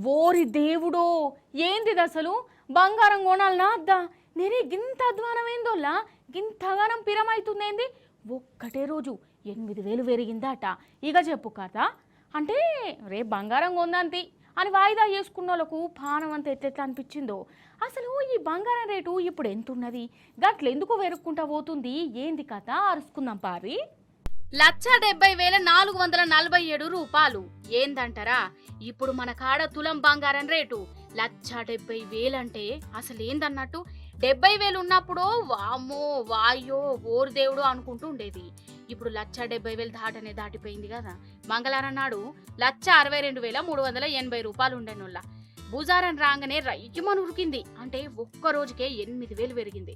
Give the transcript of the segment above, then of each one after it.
ఓరి దేవుడో, ఏందిది అసలు? బంగారం కొనాలనా అద్దా? నేనే గింత అధ్వానం ఏందోలా, గింతగానం పిరమైతుందేంది? ఒక్కటే రోజు 8,000 పెరిగిందట. ఇక చెప్పు కదా. అంటే రేపు బంగారం కొందంతి అని వాయిదా చేసుకున్న వాళ్ళకు పానం అంత ఎట్లెట్లా అనిపించిందో. అసలు ఈ బంగారం రేటు ఇప్పుడు ఎంతున్నది? గట్లెందుకు వెరుక్కుంటా పోతుంది? ఏంది కథ? అరుసుకుందాం పారి. 1,70,447 రూపాయలు. ఏందంటారా? ఇప్పుడు మన కాడ తులం బంగారం రేటు 1,70,000 అంటే అసలు ఏందన్నట్టు. 70,000 ఉన్నప్పుడు వామ్మో వాయో ఓరు దేవుడు అనుకుంటూ ఉండేది. ఇప్పుడు 1,70,000 దాటనే దాటిపోయింది కదా. మంగళవారం నాడు 1,62,380 రూపాయలు ఉండేనోళ్ళ బుజారం రాగానే రైకిమని ఉరికింది. అంటే ఒక్క రోజుకే 8,000 పెరిగింది.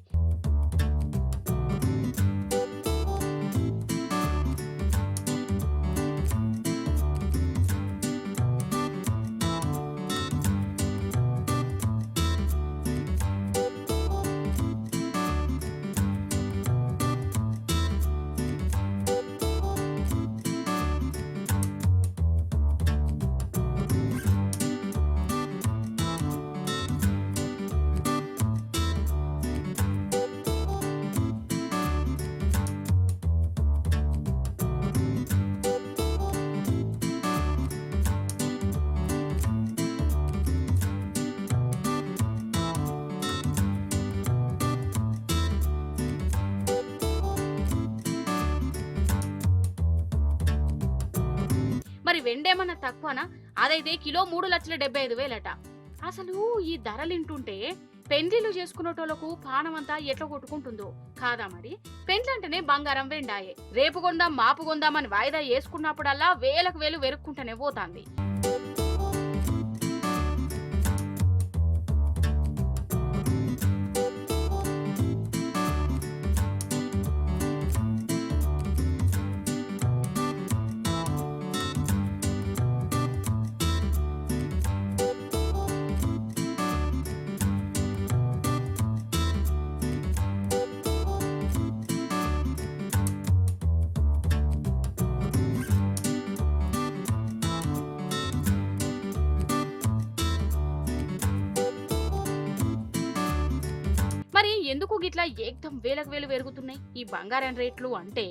మరి వెండేమన్నా తక్కువనా? అదైతే కిలో 3,75,000 అట. అసలు ఈ ధరలింటుంటే పెండ్లిలు చేసుకునేటోళ్లకు పానమంతా ఎట్లా కొట్టుకుంటుందో కాదా మరి. పెండ్లంటేనే బంగారం వెండాయే. రేపు కొందాం మాపు కొందామని వాయిదా వేసుకున్నప్పుడల్లా వేలకు వేలు వెరుక్కుంటూనే పోతాంది. మరి ఎందుకు గిట్లా ఏకదం వేలకు వేలు పెరుగుతున్నాయి ఈ బంగారం రేట్లు అంటే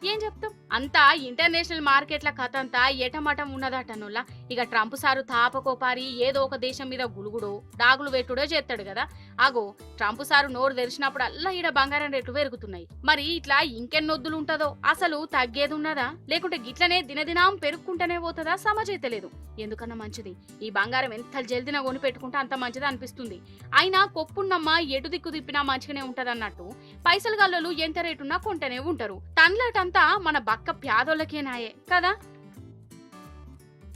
ఏం చెప్తాం? అంతా ఇంటర్నేషనల్ మార్కెట్ల కథ అంతా ఎటమటం ఉన్నదటనుల్లా. ఇక ట్రంప్ సారు తాపకోపారి ఏదో ఒక దేశం మీద గులుగుడో డాగులు పెట్టుడో చేస్తాడు కదా. ఆగో ట్రంప్ సారు నోరు తెరిచినప్పుడు అల్లా ఈడ బంగారం రేట్లు పెరుగుతున్నాయి. మరి ఇట్లా ఇంకెన్నొద్దులు ఉంటదో, అసలు తగ్గేది ఉన్నదా లేకుంటే గిట్లనే దినదినం పెరుగుకుంటూనే పోతుందా? సమజైతలేదు. ఎందుకన్నా మంచిది ఈ బంగారం ఎంత జల్దిన కొని పెట్టుకుంటే అంత మంచిది అనిపిస్తుంది. అయినా కొప్పున్నమ్మ ఎటు దిక్కు తిప్పినా మంచిగానే ఉంటదన్నట్టు పైసలు గల్లోలు ఎంత రేటున్నా కొంటనే ఉంటారు. టన్లటంతా మన బక్క ప్యాదోళ్ళకేనాయే కదా.